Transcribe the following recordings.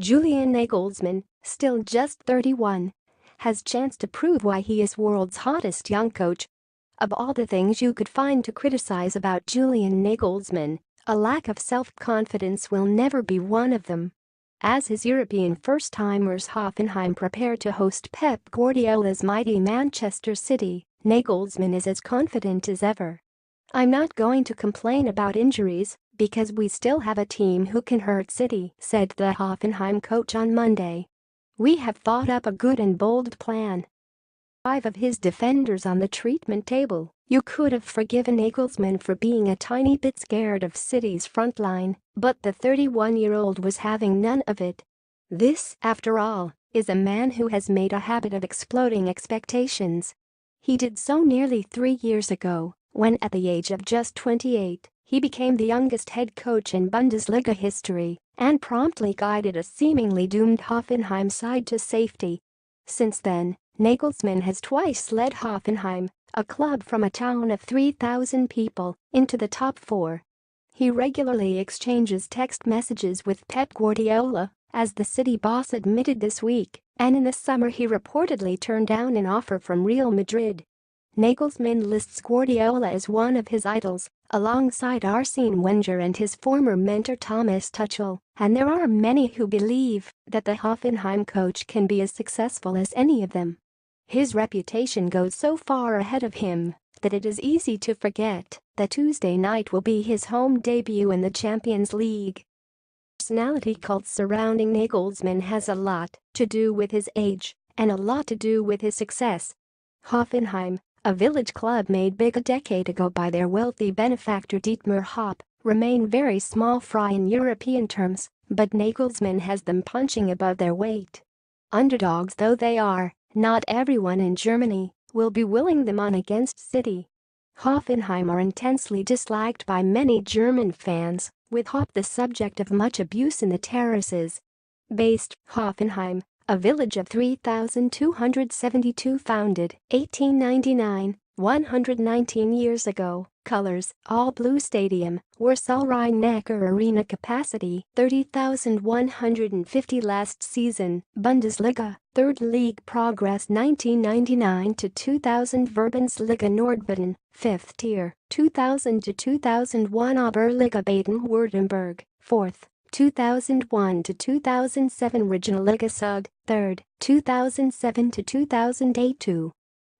Julian Nagelsmann, still just 31, has chance to prove why he is world's hottest young coach. Of all the things you could find to criticize about Julian Nagelsmann, a lack of self-confidence will never be one of them. As his European first-timers Hoffenheim prepare to host Pep Guardiola's mighty Manchester City, Nagelsmann is as confident as ever. "I'm not going to complain about injuries, because we still have a team who can hurt City," said the Hoffenheim coach on Monday. "We have thought up a good and bold plan." 5 of his defenders on the treatment table. You could have forgiven Nagelsmann for being a tiny bit scared of City's front line, but the 31-year-old was having none of it. This, after all, is a man who has made a habit of exploding expectations. He did so nearly 3 years ago, when at the age of just 28, he became the youngest head coach in Bundesliga history and promptly guided a seemingly doomed Hoffenheim side to safety. Since then, Nagelsmann has twice led Hoffenheim, a club from a town of 3,000 people, into the top 4. He regularly exchanges text messages with Pep Guardiola, as the City boss admitted this week, and in the summer he reportedly turned down an offer from Real Madrid. Nagelsmann lists Guardiola as one of his idols, alongside Arsene Wenger and his former mentor Thomas Tuchel, and there are many who believe that the Hoffenheim coach can be as successful as any of them. His reputation goes so far ahead of him that it is easy to forget that Tuesday night will be his home debut in the Champions League. Personality cult surrounding Nagelsmann has a lot to do with his age and a lot to do with his success. Hoffenheim, a village club made big a decade ago by their wealthy benefactor Dietmar Hopp, remain very small fry in European terms, but Nagelsmann has them punching above their weight. Underdogs though they are, not everyone in Germany will be willing them on against City. Hoffenheim are intensely disliked by many German fans, with Hopp the subject of much abuse in the terraces. Based, Hoffenheim, a village of 3,272 founded 1899, 119 years ago. Colors, all blue stadium, Warsaw-Rhein-Neckar Arena capacity 30,150 last season. Bundesliga, 3rd League progress 1999 to 2000. Verbandsliga Nordbaden, 5th tier, 2000 to 2001. Oberliga Baden-Württemberg, 4th, 2001 to 2007. Regionalliga Süd, 3rd, 2007 to 2008. 2.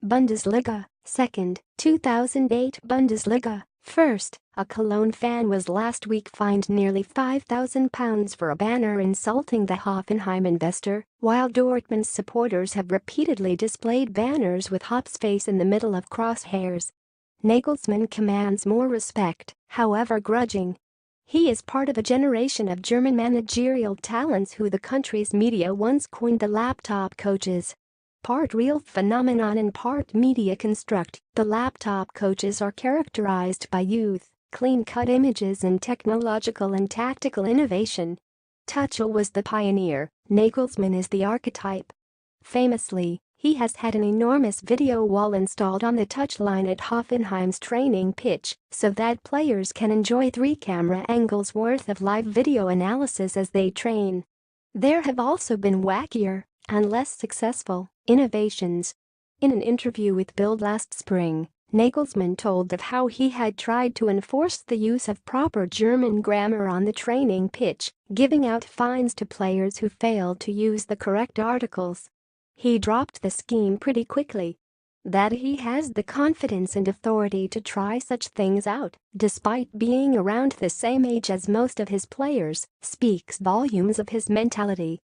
Bundesliga, 2nd, 2008. Bundesliga, 1st. A Cologne fan was last week fined nearly £5,000 for a banner insulting the Hoffenheim investor, while Dortmund's supporters have repeatedly displayed banners with Hopp's face in the middle of crosshairs. Nagelsmann commands more respect, however grudging. He is part of a generation of German managerial talents who the country's media once coined the laptop coaches. Part real phenomenon and part media construct, the laptop coaches are characterized by youth, clean-cut images and technological and tactical innovation. Tuchel was the pioneer, Nagelsmann is the archetype. Famously, he has had an enormous video wall installed on the touchline at Hoffenheim's training pitch so that players can enjoy 3 camera angles worth of live video analysis as they train. There have also been wackier and less successful innovations. In an interview with Bild last spring, Nagelsmann told of how he had tried to enforce the use of proper German grammar on the training pitch, giving out fines to players who failed to use the correct articles. He dropped the scheme pretty quickly. That he has the confidence and authority to try such things out, despite being around the same age as most of his players, speaks volumes of his mentality.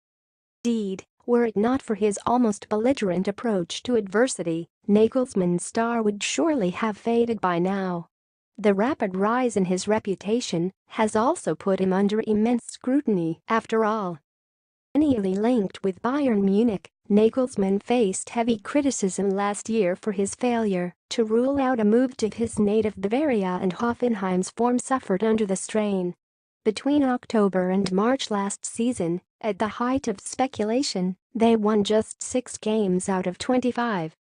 Indeed, were it not for his almost belligerent approach to adversity, Nagelsmann's star would surely have faded by now. The rapid rise in his reputation has also put him under immense scrutiny. After all, perennially linked with Bayern Munich, Nagelsmann faced heavy criticism last year for his failure to rule out a move to his native Bavaria, and Hoffenheim's form suffered under the strain. Between October and March last season, at the height of speculation, they won just 6 games out of 25.